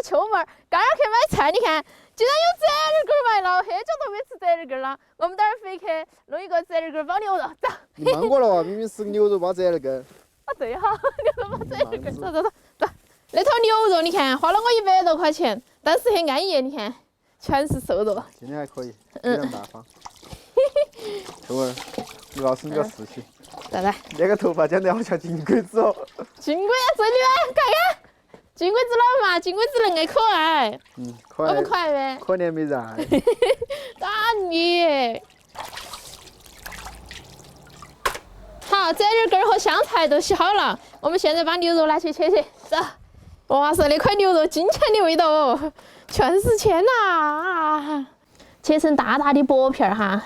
秋门儿，刚刚去买菜，你看竟然有折耳根儿卖了，很久都没吃折耳根儿了。我们等会儿回去弄一个折耳根儿包牛肉，走。你忙过了哇？明明是牛肉包折耳根。啊对哈，牛肉包折耳根儿，走走走走。那头牛肉你看花了我100多块钱，但是很安逸，你看全是瘦肉。今天还可以，非常大方。秋儿，你告诉你个事情。来来，那个头发剪得好像金龟子哦。金龟子里面看看，金龟子老嘛，金龟子恁个可爱。可爱。我们可爱没？可怜没人爱。打你！好，折耳根儿和香菜都洗好了，我们现在把牛肉拿去切切。走。哇塞，那块牛肉金钱的味道哦，全是钱呐！切成大大的薄片儿哈。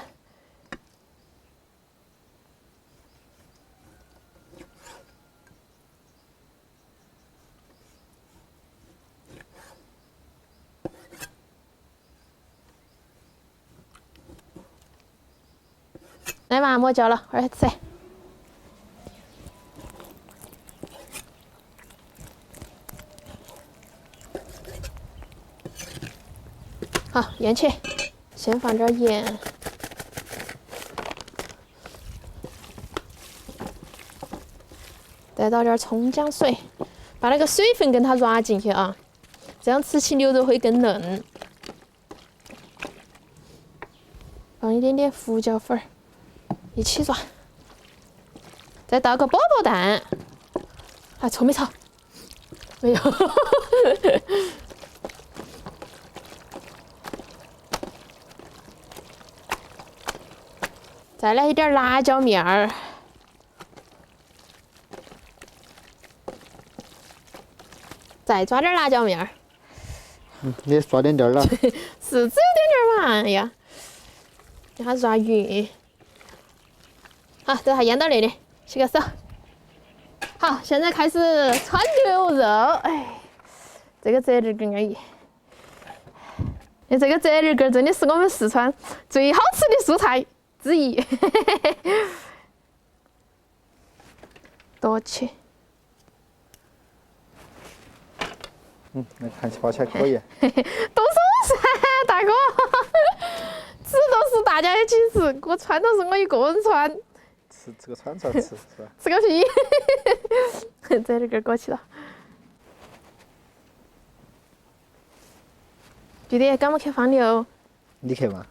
来嘛，莫叫了，快吃。好，盐切，先放点盐，再倒点葱姜水，把那个水分跟它抓进去啊，这样吃起牛肉会更嫩。放一点点胡椒粉儿，一起抓，再倒个饽饽蛋，啊，臭没臭？没有。再来一点辣椒面儿，再抓点辣椒面儿。你刷点点儿了。是只有点点嘛，哎呀，让它抓匀。好，等它腌到那里，洗个手。好，现在开始穿牛肉。哎，这个折耳根而已。这个折耳根真的是我们四川最好吃的蔬菜之一。多切。那看起来可以。都是我噻，大哥，吃都是大家一起吃，我穿都是我一个人穿。吃个串串吃是吧？吃个屁！折耳根过去了。弟弟，赶我去放牛。你去嘛。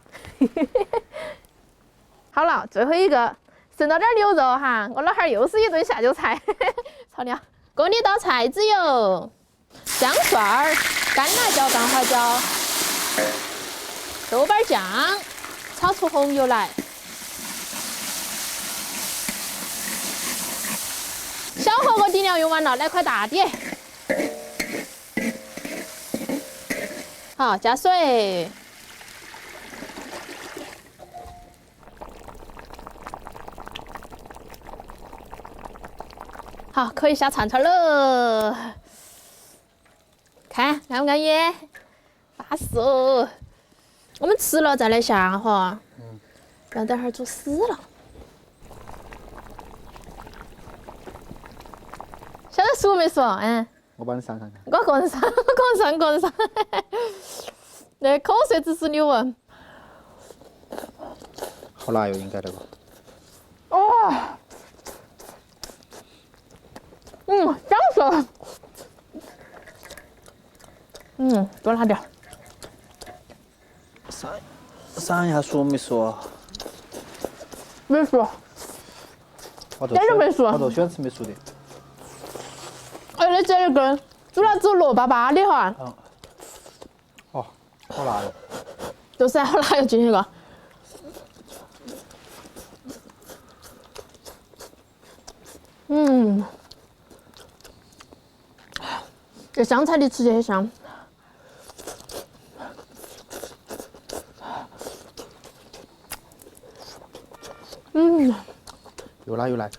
好了，最后一个，剩了点牛肉哈，我老汉儿又是一顿下酒菜。操你！锅里倒菜籽油、姜蒜儿、干辣椒、干花椒、豆瓣酱，炒出红油来。小火锅底料用完了，来块大碟。好，加水。好，可以下串串喽。看安不安逸？巴适哦。我们吃了再来下哈。不然等会儿煮死了。现在熟没熟？我帮你上看看。我个人上，个人上。那口水直是流啊。好辣哟，应该的吧？哦。香手。多辣点。上一下熟没熟？没熟。我点都没熟。我都喜欢吃没熟的。那折耳根煮了之后糯巴巴的哈。哦，好辣哟。就是好辣哟，进去个。这香菜的吃起很香。又辣又辣。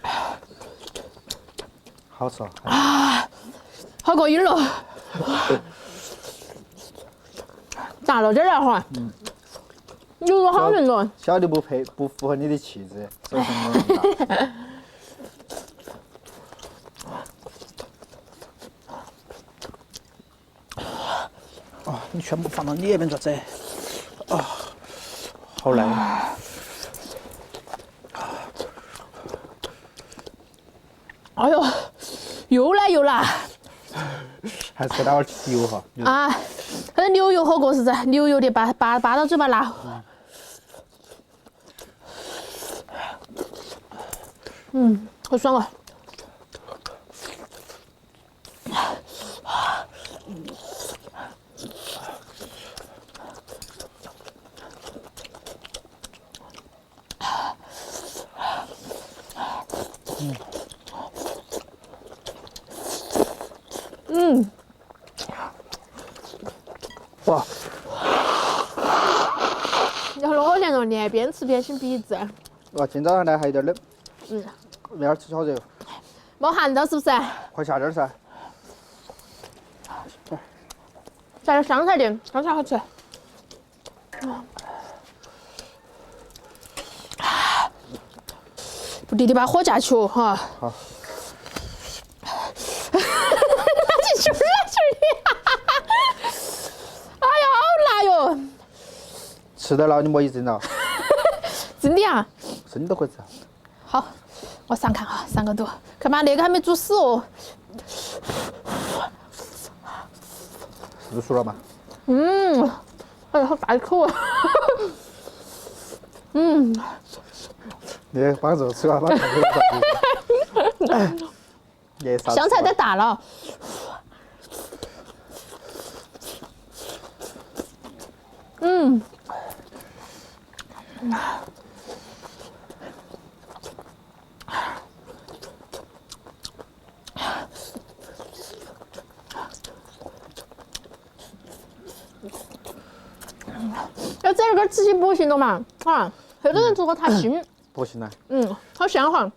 好吃啊！好过瘾了。炸了点儿哈。牛肉好嫩哦。小的不符合你的气质，手上那么大。你全部放到你那边做子。啊，好累。哎呦，又来又辣。还是给大伙提油哈。啊，这牛油火锅是噻，牛油的扒到嘴巴辣。好爽啊！哇，要我连着连边吃边擤鼻子。哇，今早上呢还有点冷，明儿吃好热，没寒到是不是？快下点儿噻。加点香菜的，香菜好吃。不弟弟把火架起哦，哈。好。你去哪去的？哎呀，好辣哟！吃得了你莫一整了，真的啊？生都可以吃。好，我上看哈，上个肚，看嘛那个还没煮死哦。是不是熟了嘛？哎呀，好大一口啊！你帮肉吃完把汤给倒进去。香菜太大了。要这个吃起不行了嘛？啊，很多人做过它腥。不行了。好香哈。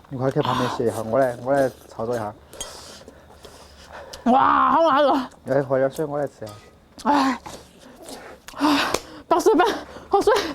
你快去旁边歇一下，我来操作一下。哇，好辣哟！来喝点水，我来吃一下。哎，打水吧，好水。